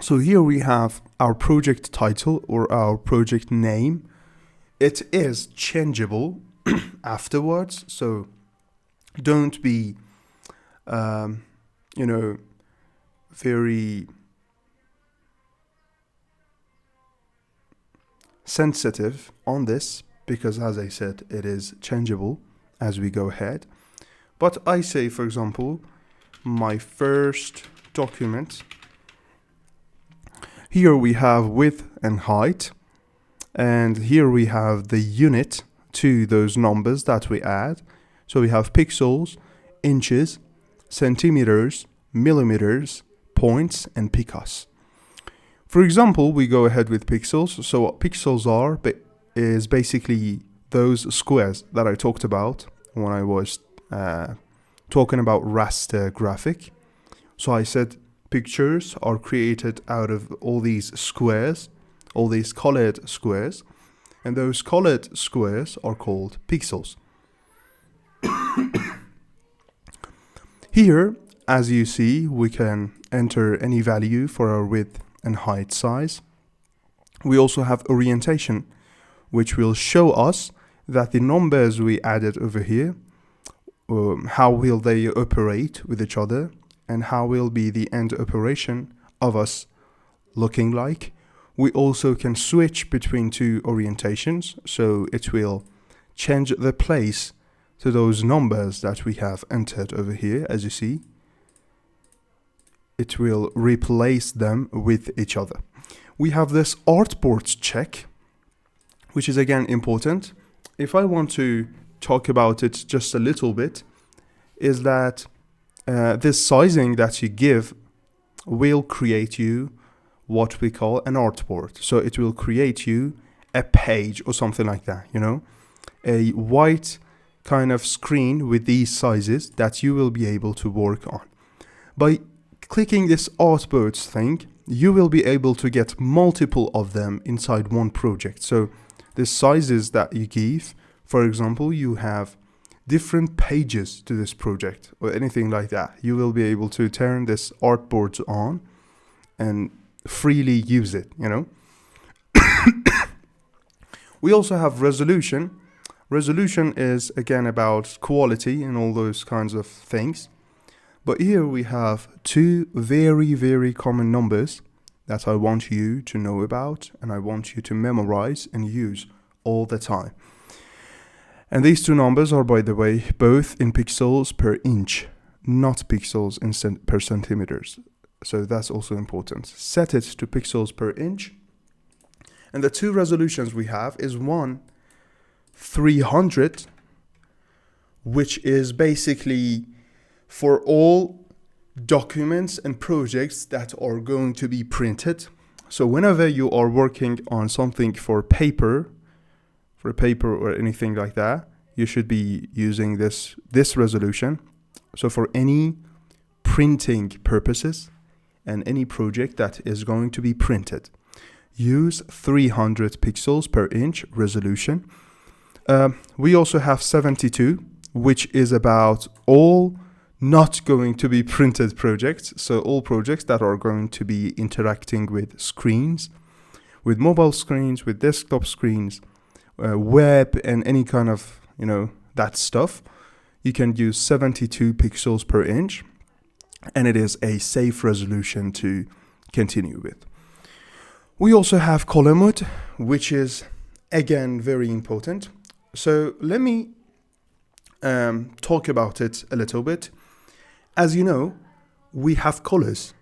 So here we have our project title or our project name. It is changeable afterwards, so don't be, very sensitive on this, because as I said, it is changeable as we go ahead. But I say, for example, my first document. Here we have width and height, and here we have the unit to those numbers that we add. So we have pixels, inches, centimeters, millimeters, points, and picas. For example, we go ahead with pixels. So what pixels are is basically those squares that I talked about when I was talking about raster graphic. So I said pictures are created out of all these squares, all these colored squares, and those colored squares are called pixels. Here, as you see, we can enter any value for our width and height size. We also have orientation, which will show us that the numbers we added over here, how will they operate with each other, and how will be the end operation of us looking like. We also can switch between two orientations, so it will change the place to those numbers that we have entered over here. As you see, it will replace them with each other. We have this artboard check, which is again important. If I want to talk about it just a little bit, is that this sizing that you give will create you what we call an artboard. So it will create you a page or something like that, a white kind of screen with these sizes that you will be able to work on. By clicking this artboards thing, you will be able to get multiple of them inside one project. So the sizes that you give, for example, you have different pages to this project or anything like that. You will be able to turn this artboard on and freely use it, We also have resolution. Resolution is again about quality and all those kinds of things. But here we have two very, very common numbers that I want you to know about and I want you to memorize and use all the time. And these two numbers are, by the way, both in pixels per inch, not pixels in per centimeters. So that's also important. Set it to pixels per inch. And the two resolutions we have is one 300, which is basically for all documents and projects that are going to be printed. So whenever you are working on something for paper or anything like that, you should be using this resolution. So for any printing purposes and any project that is going to be printed, use 300 pixels per inch resolution. We also have 72, which is about all not going to be printed projects. So all projects that are going to be interacting with screens, with mobile screens, with desktop screens, web, and any kind of, that stuff. You can use 72 pixels per inch, and it is a safe resolution to continue with. We also have color mode, which is again very important. So let me talk about it a little bit. As you know, we have colors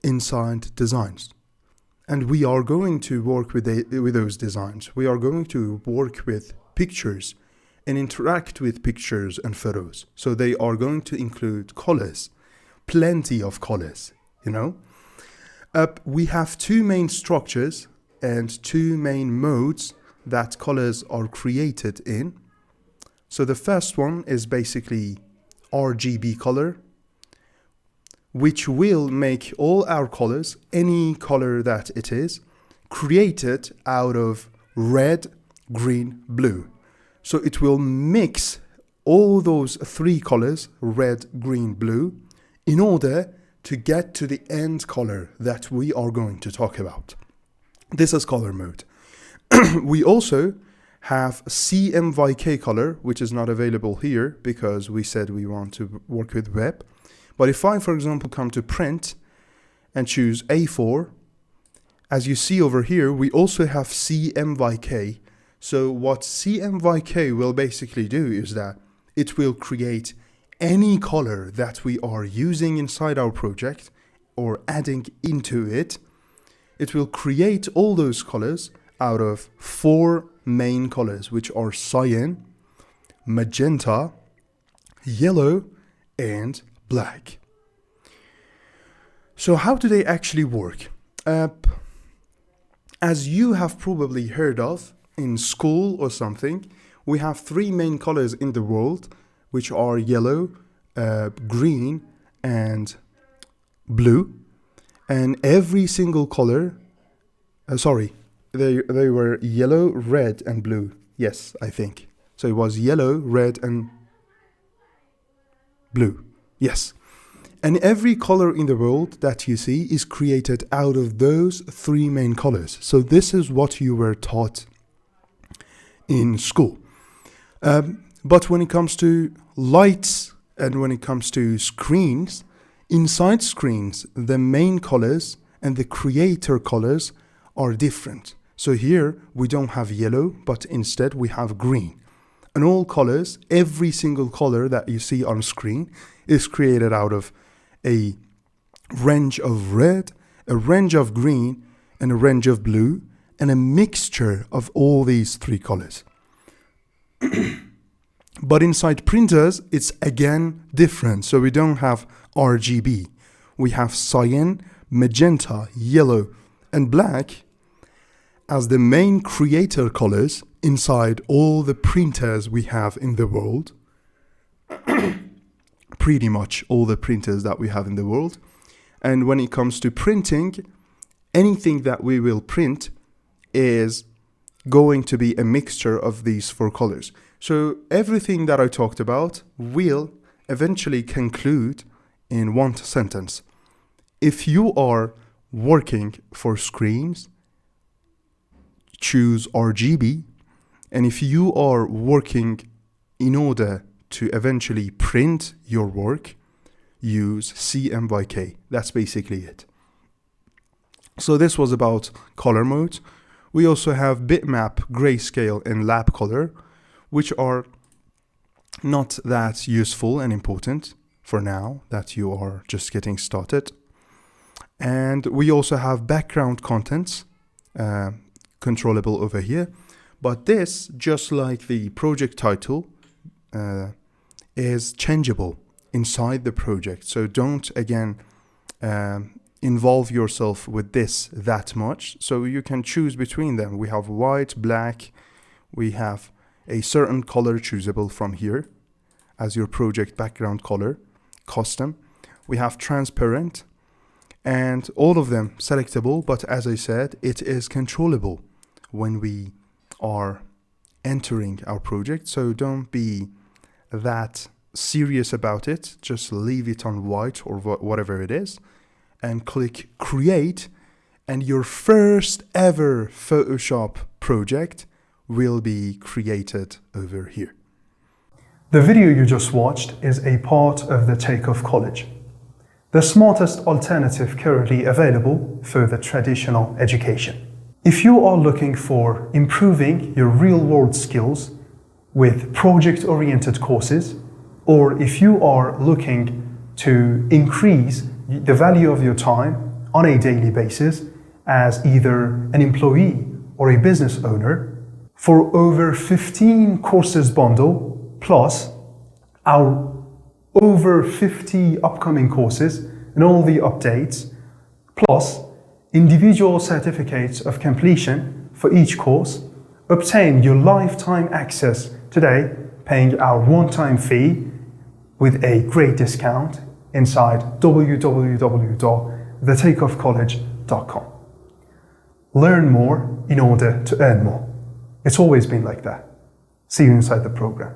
inside designs, and we are going to work with those designs. We are going to work with pictures and interact with pictures and photos. So they are going to include colors, plenty of colors, We have two main structures and two main modes that colors are created in. So the first one is basically RGB color, which will make all our colors, any color that it is, created out of red, green, blue. So it will mix all those three colors, red, green, blue, in order to get to the end color that we are going to talk about. This is color mode. We also have CMYK color, which is not available here because we said we want to work with web. But if I, for example, come to print and choose A4, as you see over here, we also have CMYK. So what CMYK will basically do is that it will create any color that we are using inside our project or adding into it. It will create all those colors out of 4 main colors, which are cyan, magenta, yellow, and black. So how do they actually work? As you have probably heard of in school or something, we have 3 main colors in the world, which are yellow, green, and blue. And every single color, they were yellow, red, and blue. Yes, I think. So it was yellow, red, and blue. Yes. And every color in the world that you see is created out of those 3 main colors. So this is what you were taught in school. But when it comes to lights and when it comes to screens, inside screens, the main colors and the creator colors are different. So here we don't have yellow, but instead we have green. And all colors, every single color that you see on screen is created out of a range of red, a range of green, and a range of blue, and a mixture of all these 3 colors. But inside printers, it's again different. So we don't have RGB. We have cyan, magenta, yellow, and black as the main creator colors inside all the printers we have in the world. Pretty much all the printers that we have in the world. And when it comes to printing, anything that we will print is going to be a mixture of these 4 colors. So everything that I talked about will eventually conclude in one sentence. If you are working for screens, choose RGB. And if you are working in order to eventually print your work, use CMYK. That's basically it. So this was about color mode. We also have bitmap, grayscale, and lab color, which are not that useful and important for now that you are just getting started. And we also have background contents controllable over here. But this, just like the project title, is changeable inside the project. So don't, again, involve yourself with this that much. So you can choose between them. We have white, black. We have a certain color choosable from here as your project background color, custom. We have transparent, and all of them selectable. But as I said, it is controllable when we are entering our project. So don't be that serious about it. Just leave it on white or whatever it is and click create, and your first ever Photoshop project will be created over here. The video you just watched is a part of the Takeoff College, the smartest alternative currently available for the traditional education. If you are looking for improving your real-world skills with project-oriented courses, or if you are looking to increase the value of your time on a daily basis as either an employee or a business owner, for over 15 courses bundle plus our over 50 upcoming courses and all the updates, plus individual certificates of completion for each course, obtain your lifetime access today, paying our one-time fee with a great discount inside www.thetakeoffcollege.com. Learn more in order to earn more. It's always been like that. See you inside the program.